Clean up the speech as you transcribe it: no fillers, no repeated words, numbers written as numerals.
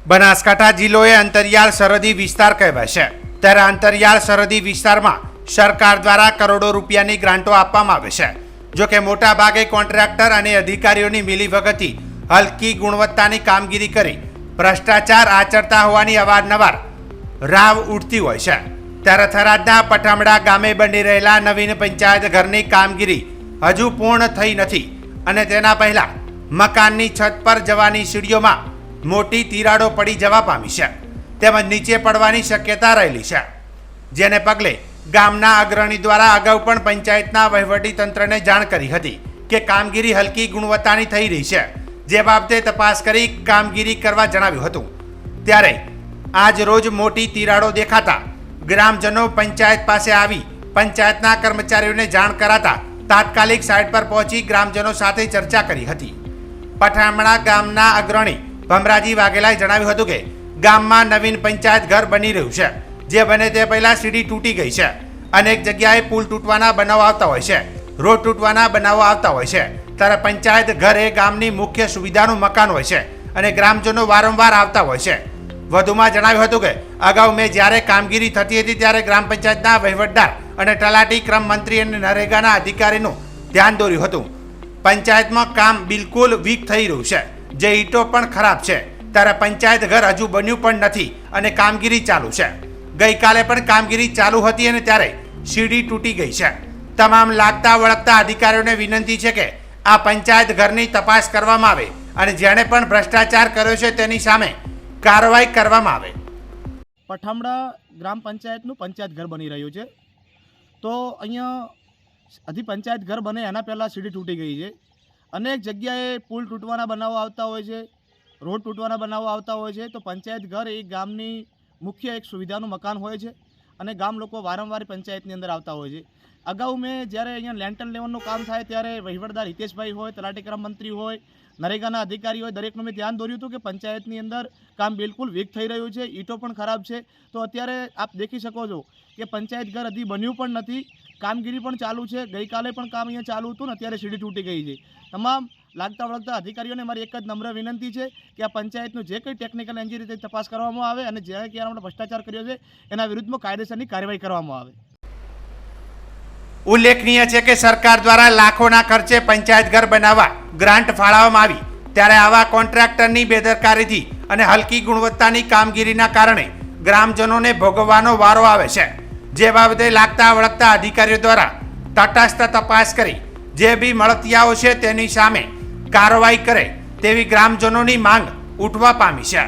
બનાસકાંઠા જિલ્લો એ અંતરિયાળ સરહદી વિસ્તાર કહેવાય છે, ત્યારે અંતરિયાળ સરહદી વિસ્તારમાં સરકાર દ્વારા કરોડો રૂપિયાની ગ્રાન્ટો આપવામાં આવે છે। જોકે મોટા ભાગે કોન્ટ્રાક્ટર અને અધિકારીઓની મિલીભગતથી હલકી ગુણવત્તાની કામગીરી કરી ભ્રષ્ટાચાર આચરતા હોવાની અવારનવાર રાવ ઉઠતી હોય છે। ત્યારે થરાદના પઠામડા ગામે બની રહેલા નવીન પંચાયત ઘરની કામગીરી હજુ પૂર્ણ થઈ નથી અને તેના પહેલા મકાનની છત પર જવાની સીડીઓમાં મોટી તિરાડો પડી જવા પામી છે, તેમજ નીચે પડવાની શક્યતા રહેલી છે, જેને પગલે ગામના અગ્રણી દ્વારા અગાઉ પણ પંચાયતના વહીવટી તંત્રને જાણ કરી હતી કે કામગીરી હલકી ગુણવત્તાની થઈ રહી છે, જે બાબતે તપાસ કરી કામગીરી કરવા જણાવ્યું હતું। ત્યારે આજ રોજ મોટી તિરાડો દેખાતા ગ્રામજનો પંચાયત પાસે આવી પંચાયતના કર્મચારીઓને જાણ કરાતા તાત્કાલિક સાઇટ પર પહોંચી ગ્રામજનો સાથે ચર્ચા કરી હતી। પઠામણા ગામના અગ્રણી ભમરાજી વાઘેલાએ જણાવ્યું હતું કે ગામમાં નવીન પંચાયત ઘર બની રહ્યું છે, જે બને તે પહેલા સીડી તૂટી ગઈ છે। અનેક જગ્યાએ પુલ તૂટવાના બનાવો આવતા હોય છે, રોડ તૂટવાના બનાવો આવતા હોય છે, ત્યારે પંચાયત ઘર એ ગામની મુખ્ય સુવિધાનું મકાન હોય છે અને ગ્રામજનો વારંવાર આવતા હોય છે। વધુમાં જણાવ્યું હતું કે અગાઉ મેં જ્યારે કામગીરી થતી હતી ત્યારે ગ્રામ પંચાયતના વહીવટદાર અને તલાટી ક્રમ મંત્રી અને નરેગાના અધિકારીનું ધ્યાન દોર્યું હતું। પંચાયતમાં કામ બિલકુલ વીક થઈ રહ્યું છે, જે ઈંટો પણ ખરાબ છે, ત્યારે પંચાયત ઘર હજુ બન્યું પણ નથી અને કામગીરી ચાલુ છે। ગઈકાલે પણ કામગીરી ચાલુ હતી અને ત્યારે સીડી તૂટી ગઈ છે। તમામ લાગતા વળગતા અધિકારીઓને વિનંતી છે કે આ પંચાયત ઘરની તપાસ કરવામાં આવે અને જેણે પણ ભ્રષ્ટાચાર કર્યો છે તેની સામે કાર્યવાહી કરવામાં આવે। પઠામડા ગ્રામ પંચાયતનું પંચાયત ઘર બની રહ્યું છે, તો અહીંયા હજી પંચાયત ઘર બને એના પહેલાં સીડી તૂટી ગઈ છે। અનેક જગ્યાએ પુલ તૂટવાના બનાવો આવતા હોય છે, રોડ તૂટવાના બનાવો આવતા હોય છે, તો પંચાયત ઘર એ ગામની મુખ્ય એક સુવિધાનું મકાન હોય છે અને ગામ લોકો વારંવાર પંચાયતની અંદર આવતા હોય છે। અગાઉ મેં જ્યારે અહીંયા લેન્ટર લેવલનું કામ થાય ત્યારે વહીવટદાર હિતેશભાઈ હોય, તલાટી ક્રમ મંત્રી હોય, નરેગાના અધિકારી હોય, દરેકનું મેં ધ્યાન દોર્યું હતું કે પંચાયતની અંદર કામ બિલકુલ વીક થઈ રહ્યું છે, ઈંટો પણ ખરાબ છે। તો અત્યારે આપ દેખી શકો છો કે પંચાયત ઘર હજી બન્યું પણ નથી, કામગીરી પણ ચાલુ છે। ગઈકાલે પણ કામ અહીંયા ચાલુ હતું ને અત્યારે સીડી તૂટી ગઈ છે। તમામ લાગતા વળગતા અધિકારીઓને મારી એક જ નમ્ર વિનંતી છે કે આ પંચાયતનું જે કંઈ ટેકનિકલ એન્જિનિયરિંગ તપાસ કરવામાં આવે અને જે ક્યાં ભ્રષ્ટાચાર કર્યો છે એના વિરુદ્ધમાં કાયદેસરની કાર્યવાહી કરવામાં આવે। ઉલ્લેખનીય છે કે સરકાર દ્વારા લાખોના ખર્ચે પંચાયત ઘર બનાવવા ગ્રાન્ટ ફાળવવામાં આવી, ત્યારે આવા કોન્ટ્રાક્ટરની બેદરકારીથી અને હલકી ગુણવત્તાની કામગીરીના કારણે ગ્રામજનોને ભોગવવાનો વારો આવે છે, જે બાબતે લાગતા વળગતા અધિકારીઓ દ્વારા તટસ્થ તપાસ કરી જે બી મળતિયાઓ છે તેની સામે કાર્યવાહી કરે તેવી ગ્રામજનોની માંગ ઉઠવા પામી છે।